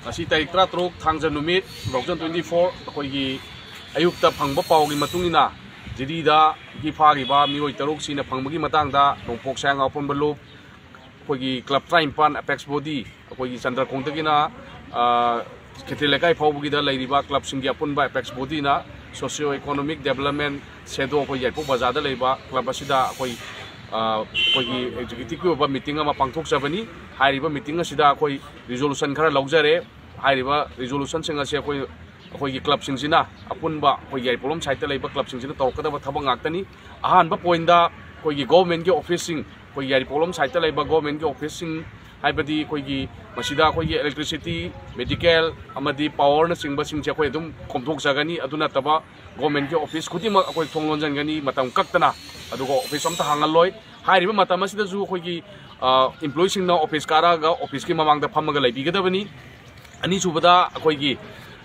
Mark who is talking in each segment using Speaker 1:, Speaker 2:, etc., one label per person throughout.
Speaker 1: Asi tarik teratruk tangja numit 2024 akoigi ayukta phangba pawgi matungina jadi da gi phagi ba mioi taruk sina phangbagi matangda nongpok sang apon balup akoigi club traimpan apex body akoigi chandra kongtagina ketelekai phawbugi da leiriba club singgi apon ba apex body na socio economic development sedo ko yaipo bazada leiba club asida akoi akoigi executive ba meeting ama pangthok sabani hairiba meeting asida akoi resolution khara laujare हाइरिबा resolution सिंग असे अखोई club सिंगसिना अपुनबा अखोई याइपोलम side लेबा club सिंगसिना तौरकदबा थबक गाक्तनी अहानबा पॉइंटदा अखोई government के office सिंग अखोई याइपोलम side लेबा गवर्नमेंट के ऑफिस सिंग हाइबदी अखोई मसिदा अखोई इलेक्ट्रिसिटी मेडिकल अमदी पावर न सिंगबा सिंगसे अखोई दुम कोमथोक जगनी अदुना तबा गवर्नमेंट के ऑफिस खुदिमा अखोई थोंलोंजनगनी मतम कक्तना अदुगो ऑफिस अमता हांगलोय हाइरिबा मतम असिदा जु अखोई एम्प्लॉय सिंगना ऑफिस कारागा ऑफिस के ममांगदा फमगा लैबिगदबनी अनि सुबदा अखोई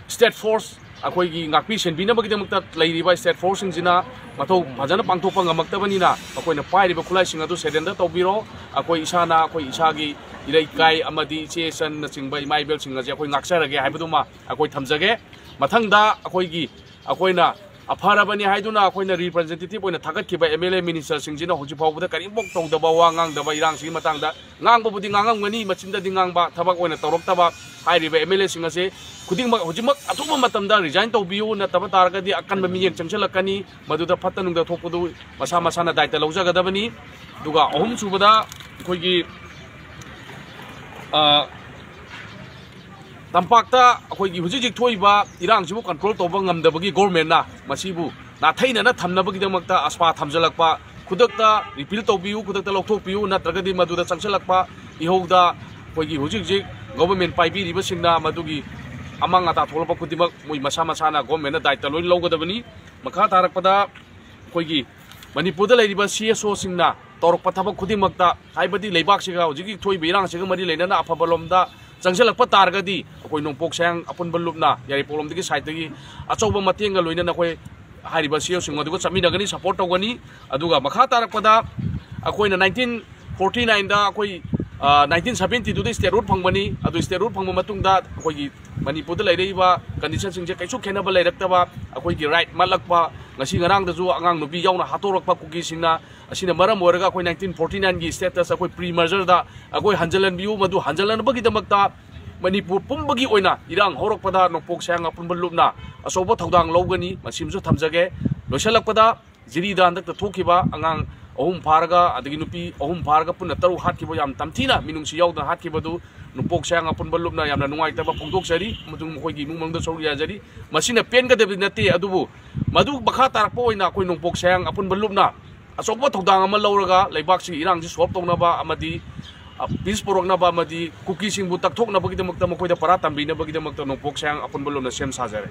Speaker 1: स्टेट फोर्स अखोई गापी सेनबीनबगीदमक्ता लैरिबा स्टेट फोर्स सिंजिना मथौ फजना पांथोपा ngamaktबनिना अखोइना पाइरिबा खुलाइ सिंग अदु सेडेंडर तौबिरो अखोई इसाना अखोई इसागी इरैकाई अमदी चेसन सिंगबा इमाइबेल सिंग अजे अखोई ngaksarage हाइबदुमा अखोई थमजगे मथंगदा अखोईगी अखोइना अफारबनी हाइदुना अखोइना रिप्रेजेंटेटिव ओइना थागतखिबा एमएलए मिनिस्टर सिंजिना होजि फावबदा करिबोक तौदबा वा ngang इरांग सिंग मतंगदा ngangbबुदि ngangamगनी मचिनददि nganगबा थबक ओइना तौरक्तबा हाइरिबा एमएलए सिंग असे खुदिंगमक होजिमक अथुबा मतमदा रिजाइन तौबियु नतबा तारगदि अकनबा मियेंग चंगसलकनी मदुदा फत्तनुंगदा थोकपदु मसा मसाना दायित्व लौजगदबनी दुगा अहुम सुबदा अखोइगी तंपाक्ता अखोइगी हुजिजिक थोइबा इरांगसिबु कंट्रोल तौबा ngamdabagi गवर्नमेंट ना मसिबु नाथैना थमनबगिदमक्ता अस्पा थमजलकपा खुदक्ता रिपील तौबियु खुदक्ता लौथोकपियु नत्रगदि मदुदा चंगसलकपा इहौदा अखोइगी हुजिजिक गवर्नमेंट पाइबिरिबा सिंगना मदुगी अमंग अता थोलपा खुदिमक मोइ मसा मसाना गवर्नमेंट दायित्व लोइ लौगदबनी मखा तारकपदा अखोइगी मणिपुरदा लैरिबा सीएसओ सिंगना तौरकपा थबक खुदिमक्ता हाइबदि लेबाकसिगा हुजिगी थोइबा इरांगसिगा मरि लेनना अफबलोमदा चंगसलकपा तारगदि अखोइ नोंपोक सांग अपुनबा लुपना यारिपोलमदगी साइडगी अचौबा मतेंगा लोइनना अखोइ हाइरिबा सीएसओ सिंग अदुगा चमिनगनी सपोर्ट तौगनी अदुगा मखा तारकपदा अखोइना 1949 दा अखोइ 1972 स्टेट रूट फंगबनी अदु स्टेट रूट फंगब मतुंगदा अखोइगी मणिपुरदा लैरैबा कंडीशन सिंजे कैसु खेनबा लैरक्तबा अखोइगी राइट मलकपा ngasi ngarang da ju angang nubi yauna hatorokpa kuki singna asina maram oraga akoi 1949 gi status akoi pre merger da akoi hanjalan biu madu hanjalan bagi damakta manipur pumbagi oina irang horokpada nopok sang apunbal lupna asobo thodang logani masimju thamjage loisalakpada jiri da andak ta thokiba angang ohum pharaga adagi nupi ohum pharaga punna taru hatkibo yam tamthina minungsi yauda hatkibadu nupok sang apunbal lupna yamna nungai taba pongdok sari mutung khoigi mungmangda soriya jari masina pen ga debi nati adubu मधु बखा तारप ओइना कोइ नोंपोक सांग अपुनबा लुपना अचौबा थौदांग अमा लौरगा लैबाकसि इरांगसि solve तौनबा अमदि piece पोरकनबा अमदि cookie सिंगबु तकथोकनबगिदमक्ता मखोइदा परा तंबिनबगिदमक्ता नोंपोक सांग अपुनबा लुपना same साजरे।